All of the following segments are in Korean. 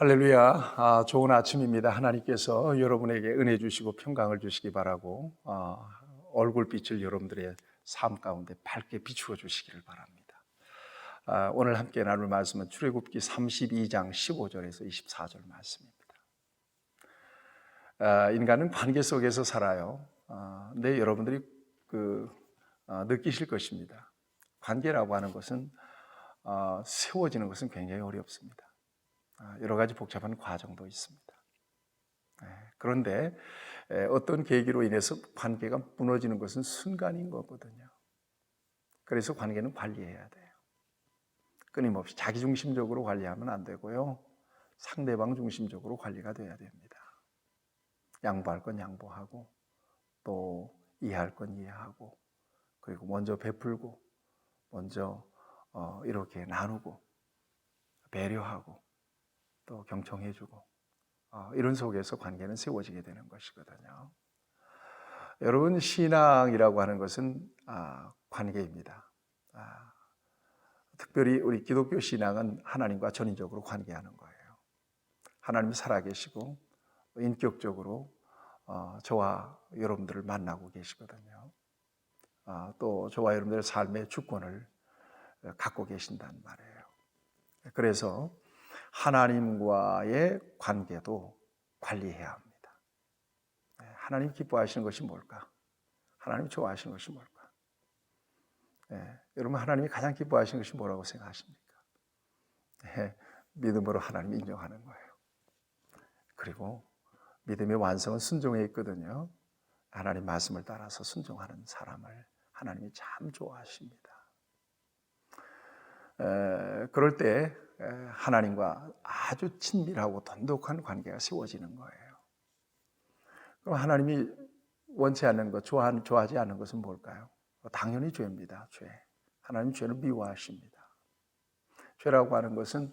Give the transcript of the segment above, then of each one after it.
할렐루야. 좋은 아침입니다. 하나님께서 여러분에게 은혜 주시고 평강을 주시기 바라고 얼굴빛을 여러분들의 삶 가운데 밝게 비추어 주시기를 바랍니다. 오늘 함께 나눌 말씀은 출애굽기 32장 15절에서 24절 말씀입니다. 인간은 관계 속에서 살아요. 근데 여러분들이 느끼실 것입니다. 관계라고 하는 것은 세워지는 것은 굉장히 어렵습니다. 여러 가지 복잡한 과정도 있습니다. 그런데 어떤 계기로 인해서 관계가 무너지는 것은 순간인 거거든요. 그래서 관계는 관리해야 돼요. 끊임없이 자기중심적으로 관리하면 안 되고요. 상대방 중심적으로 관리가 돼야 됩니다. 양보할 건 양보하고 또 이해할 건 이해하고 그리고 먼저 베풀고 먼저 이렇게 나누고 배려하고 또 경청해주고 이런 속에서 관계는 세워지게 되는 것이거든요. 여러분, 신앙이라고 하는 것은 관계입니다. 특별히 우리 기독교 신앙은 하나님과 전인적으로 관계하는 거예요. 하나님이 살아계시고 인격적으로 저와 여러분들을 만나고 계시거든요. 또 저와 여러분들의 삶의 주권을 갖고 계신단 말이에요. 그래서 하나님과의 관계도 관리해야 합니다. 하나님 기뻐하시는 것이 뭘까? 하나님 좋아하시는 것이 뭘까? 여러분, 하나님이 가장 기뻐하시는 것이 뭐라고 생각하십니까? 믿음으로 하나님 인정하는 거예요. 그리고 믿음의 완성은 순종에 있거든요. 하나님 말씀을 따라서 순종하는 사람을 하나님이 참 좋아하십니다. 그럴 때 하나님과 아주 친밀하고 돈독한 관계가 세워지는 거예요. 그럼 하나님이 원치 않는 것, 좋아하지 않는 것은 뭘까요? 당연히 죄입니다. 죄. 하나님 죄를 미워하십니다. 죄라고 하는 것은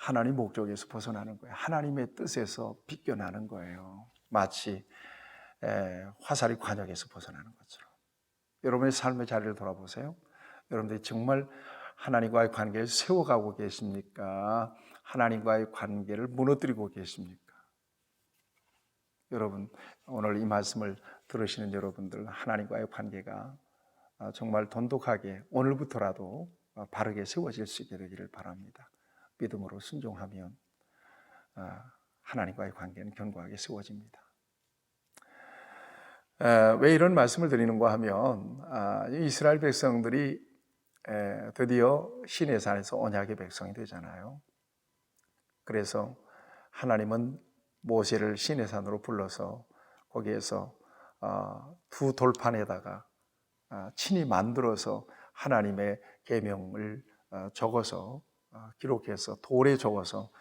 하나님 목적에서 벗어나는 거예요. 하나님의 뜻에서 비껴나는 거예요. 마치 화살이 관역에서 벗어나는 것처럼. 여러분의 삶의 자리를 돌아보세요. 여러분들이 정말 하나님과의 관계를 세워가고 계십니까? 하나님과의 관계를 무너뜨리고 계십니까? 여러분, 오늘 이 말씀을 들으시는 여러분들, 하나님과의 관계가 정말 돈독하게 오늘부터라도 바르게 세워질 수 있게 되기를 바랍니다. 믿음으로 순종하면 하나님과의 관계는 견고하게 세워집니다. 왜 이런 말씀을 드리는가 하면 이스라엘 백성들이 드디어 시내산에서 언약의 백성이 되잖아요. 그래서 하나님은 모세를 시내산으로 불러서 거기에서 두 돌판에다가 친히 만들어서 하나님의 계명을 적어서 기록해서 돌에 적어서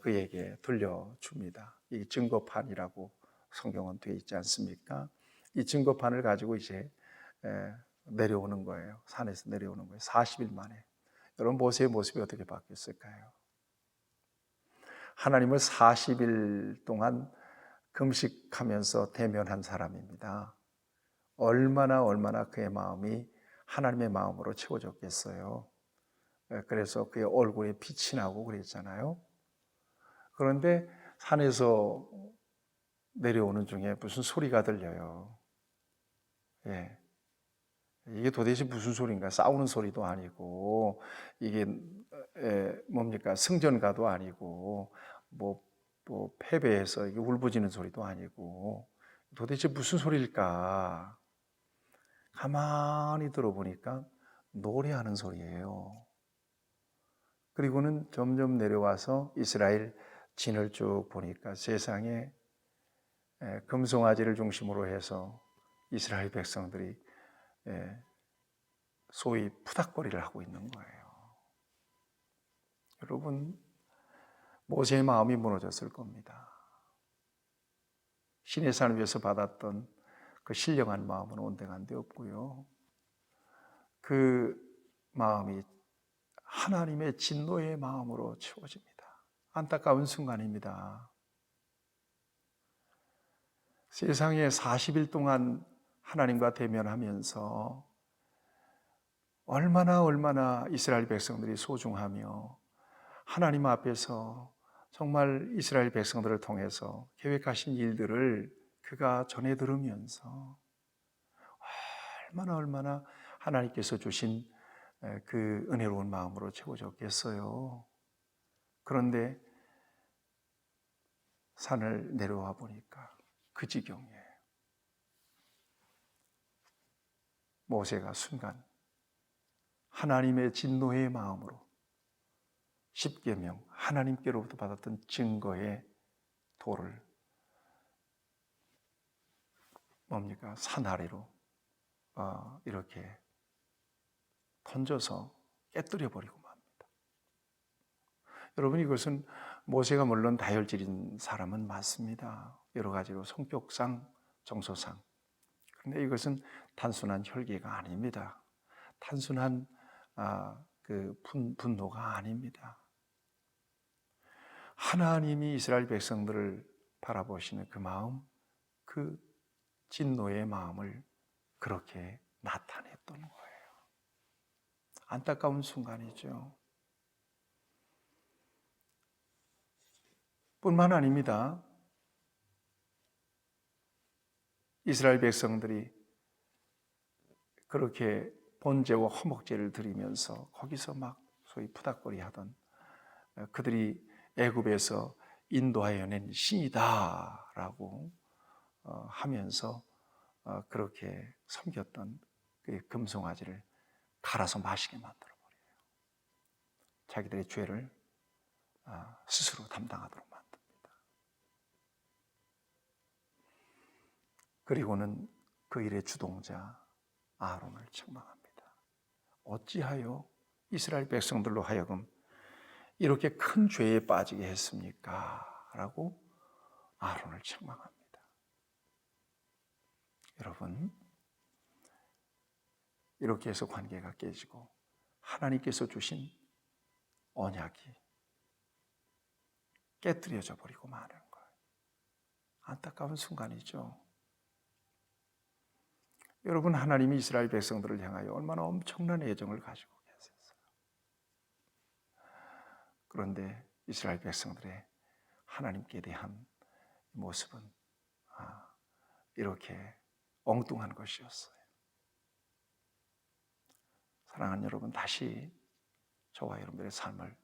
그에게 들려줍니다. 이 증거판이라고 성경은 되어 있지 않습니까? 이 증거판을 가지고 이제 내려오는 거예요. 산에서 내려오는 거예요. 40일 만에. 여러분, 모세의 모습이 어떻게 바뀌었을까요? 하나님을 40일 동안 금식하면서 대면한 사람입니다. 얼마나 그의 마음이 하나님의 마음으로 채워졌겠어요. 그래서 그의 얼굴에 빛이 나고 그랬잖아요. 그런데 산에서 내려오는 중에 무슨 소리가 들려요. 이게 도대체 무슨 소리인가? 싸우는 소리도 아니고 이게 뭡니까? 승전가도 아니고 뭐 패배해서 이게 울부짖는 소리도 아니고 도대체 무슨 소리일까? 가만히 들어보니까 노래하는 소리예요. 그리고는 점점 내려와서 이스라엘 진을 쭉 보니까 세상에 금송아지를 중심으로 해서 이스라엘 백성들이 소위 푸닥거리를 하고 있는 거예요. 여러분, 모세의 마음이 무너졌을 겁니다. 시내산 위에서 받았던 그 신령한 마음은 온당한 데 없고요. 그 마음이 하나님의 진노의 마음으로 채워집니다. 안타까운 순간입니다. 세상에 40일 동안 하나님과 대면하면서 얼마나 이스라엘 백성들이 소중하며 하나님 앞에서 정말 이스라엘 백성들을 통해서 계획하신 일들을 그가 전해 들으면서 얼마나 하나님께서 주신 그 은혜로운 마음으로 채워졌겠어요. 그런데 산을 내려와 보니까 그 지경이에요. 모세가 순간 하나님의 진노의 마음으로 십계명, 하나님께로부터 받았던 증거의 돌을 산 아래로 이렇게 던져서 깨뜨려 버리고 맙니다. 여러분, 이것은 모세가 물론 다혈질인 사람은 맞습니다. 여러 가지로 성격상, 정서상. 그런데 이것은 단순한 혈기가 아닙니다. 단순한 분노가 아닙니다. 하나님이 이스라엘 백성들을 바라보시는 그 마음, 그 진노의 마음을 그렇게 나타냈던 거예요. 안타까운 순간이죠. 뿐만 아닙니다. 이스라엘 백성들이 그렇게 번제와 화목제를 드리면서 거기서 막 소위 푸닥거리 하던 그들이 애굽에서 인도하여 낸 신이다라고 하면서 그렇게 섬겼던 그 금송아지를 갈아서 마시게 만들어버려요. 자기들의 죄를 스스로 담당하도록 만듭니다. 그리고는 그 일의 주동자 아론을 책망합니다. 어찌하여 이스라엘 백성들로 하여금 이렇게 큰 죄에 빠지게 했습니까? 라고 아론을 책망합니다. 여러분, 이렇게 해서 관계가 깨지고 하나님께서 주신 언약이 깨뜨려져 버리고 마는 거예요. 안타까운 순간이죠. 여러분, 하나님이 이스라엘 백성들을 향하여 얼마나 엄청난 애정을 가지고 계셨어요. 그런데 이스라엘 백성들의 하나님께 대한 모습은 이렇게 엉뚱한 것이었어요. 사랑하는 여러분, 다시 저와 여러분들의 삶을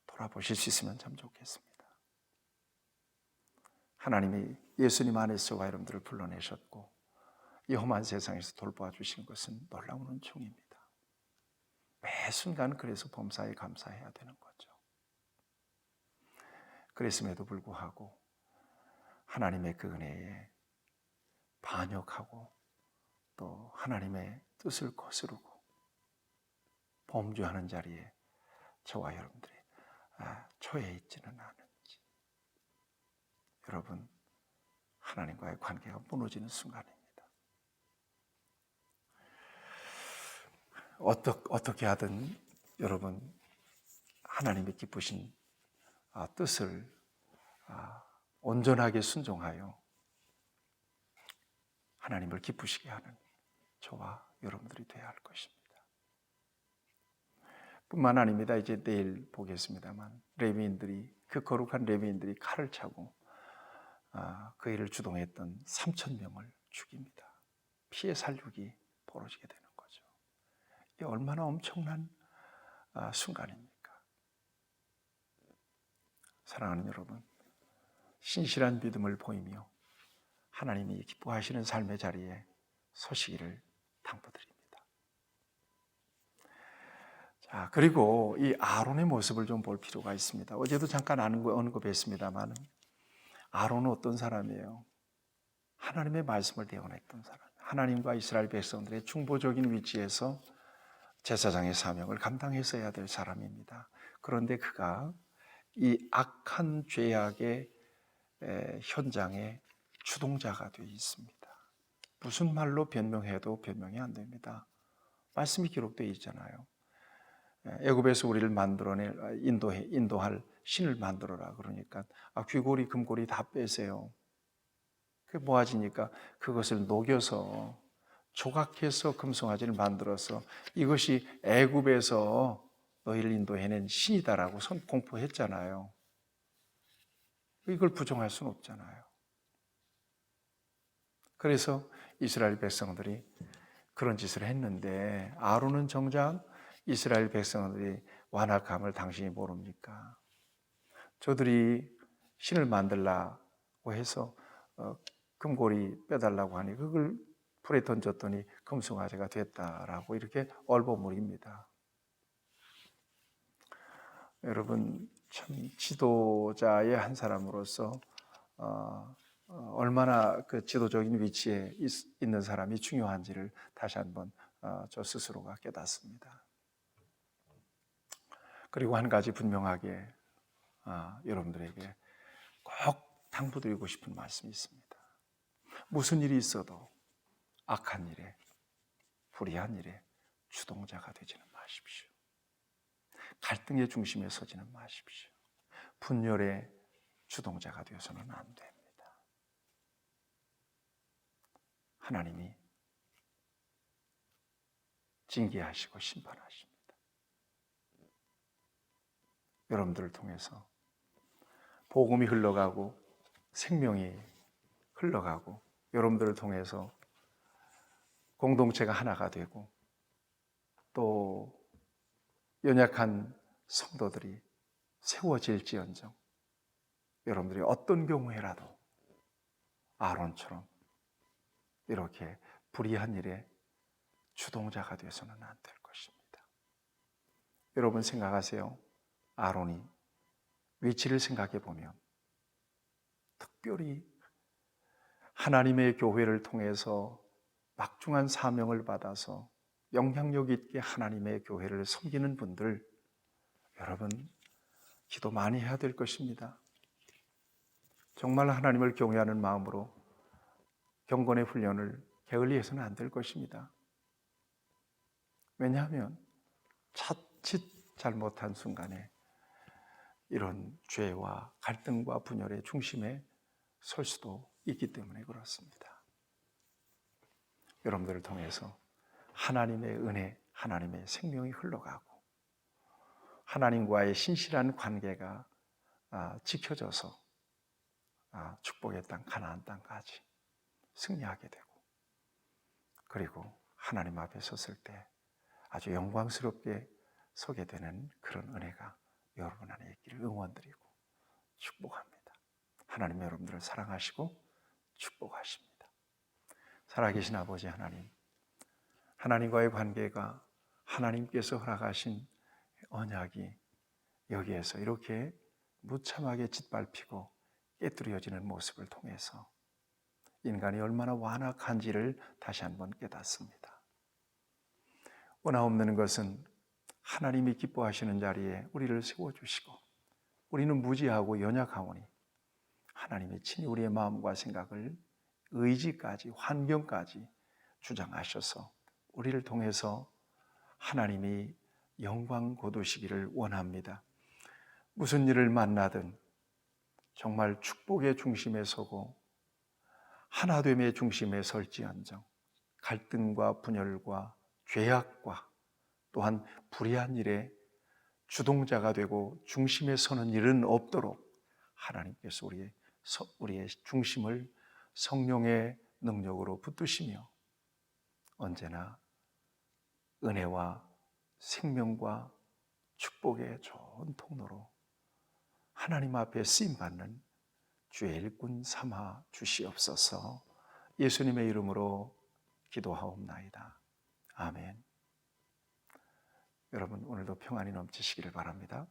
돌아보실 수 있으면 참 좋겠습니다. 하나님이 예수님 안에서 저와 여러분들을 불러내셨고 이 험한 세상에서 돌보아 주신 것은 놀라운 은총입니다. 매 순간 그래서 범사에 감사해야 되는 거죠. 그랬음에도 불구하고 하나님의 그 은혜에 반역하고 또 하나님의 뜻을 거스르고 범죄하는 자리에 저와 여러분들이 처해 있지는 않은지, 여러분, 하나님과의 관계가 무너지는 순간입니다. 어떻게 하든 여러분, 하나님의 기쁘신 뜻을 온전하게 순종하여 하나님을 기쁘시게 하는 저와 여러분들이 되어야 할 것입니다. 뿐만 아닙니다. 이제 내일 보겠습니다만 레위인들이, 그 거룩한 레위인들이 칼을 차고 그 일을 주동했던 3,000명을 죽입니다. 피해 살육이 벌어지게 되는 거죠. 이게 얼마나 엄청난 순간입니까? 사랑하는 여러분, 신실한 믿음을 보이며 하나님이 기뻐하시는 삶의 자리에 서시기를 당부드립니다. 자, 그리고 이 아론의 모습을 좀 볼 필요가 있습니다. 어제도 잠깐 언급했습니다만 아론은 어떤 사람이에요? 하나님의 말씀을 대언했던 사람, 하나님과 이스라엘 백성들의 중보적인 위치에서 제사장의 사명을 감당했어야 될 사람입니다. 그런데 그가 이 악한 죄악의 현장에 주동자가 되어 있습니다. 무슨 말로 변명해도 변명이 안 됩니다. 말씀이 기록되어 있잖아요. 애굽에서 우리를 만들어낼 인도할 신을 만들어라 그러니까 귀고리 금고리 다 빼세요. 그게 모아지니까 그것을 녹여서 조각해서 금송아지를 만들어서 이것이 애굽에서 너희를 인도해낸 신이다라고 공포했잖아요. 이걸 부정할 수는 없잖아요. 그래서 이스라엘 백성들이 그런 짓을 했는데 아론은 정작 이스라엘 백성들이 완악함을 당신이 모릅니까? 저들이 신을 만들라고 해서 금고리 빼달라고 하니 그걸 불에 던졌더니 금송아지가 됐다라고 이렇게 얼버무립니다. 여러분, 참 지도자의 한 사람으로서 얼마나 그 지도적인 위치에 있는 사람이 중요한지를 다시 한번 저 스스로가 깨닫습니다. 그리고 한 가지 분명하게 여러분들에게 꼭 당부드리고 싶은 말씀이 있습니다. 무슨 일이 있어도 악한 일에, 불의한 일에 주동자가 되지는 마십시오. 갈등의 중심에 서지는 마십시오. 분열의 주동자가 되어서는 안 됩니다. 하나님이 징계하시고 심판하십니다. 여러분들을 통해서 복음이 흘러가고 생명이 흘러가고 여러분들을 통해서 공동체가 하나가 되고 또 연약한 성도들이 세워질지언정 여러분들이 어떤 경우에라도 아론처럼 이렇게 불의한 일에 주동자가 되어서는 안 될 것입니다. 여러분 생각하세요. 아론이 위치를 생각해 보면 특별히 하나님의 교회를 통해서 막중한 사명을 받아서 영향력 있게 하나님의 교회를 섬기는 분들, 여러분 기도 많이 해야 될 것입니다. 정말 하나님을 경외하는 마음으로 경건의 훈련을 게을리해서는 안 될 것입니다. 왜냐하면 자칫 잘못한 순간에 이런 죄와 갈등과 분열의 중심에 설 수도 있기 때문에 그렇습니다. 여러분들을 통해서 하나님의 은혜, 하나님의 생명이 흘러가고 하나님과의 신실한 관계가 지켜져서 축복의 땅, 가나안 땅까지 승리하게 되고 그리고 하나님 앞에 섰을 때 아주 영광스럽게 서게 되는 그런 은혜가 여러분 안에 있기를 응원드리고 축복합니다. 하나님 여러분들을 사랑하시고 축복하십니다. 살아계신 아버지 하나님, 하나님과의 관계가 하나님께서 허락하신 언약이 여기에서 이렇게 무참하게 짓밟히고 깨뜨려지는 모습을 통해서 인간이 얼마나 완악한지를 다시 한번 깨닫습니다. 원하옵는 것은 하나님이 기뻐하시는 자리에 우리를 세워주시고 우리는 무지하고 연약하오니 하나님이 친히 우리의 마음과 생각을 의지까지 환경까지 주장하셔서 우리를 통해서 하나님이 영광 거두시기를 원합니다. 무슨 일을 만나든 정말 축복의 중심에 서고 하나됨의 중심에 설지언정 갈등과 분열과 죄악과 또한 불의한 일에 주동자가 되고 중심에 서는 일은 없도록 하나님께서 우리의 중심을 성령의 능력으로 붙드시며 언제나 은혜와 생명과 축복의 좋은 통로로 하나님 앞에 쓰임받는 주의 일꾼 삼아 주시옵소서. 예수님의 이름으로 기도하옵나이다. 아멘. 여러분 오늘도 평안이 넘치시기를 바랍니다.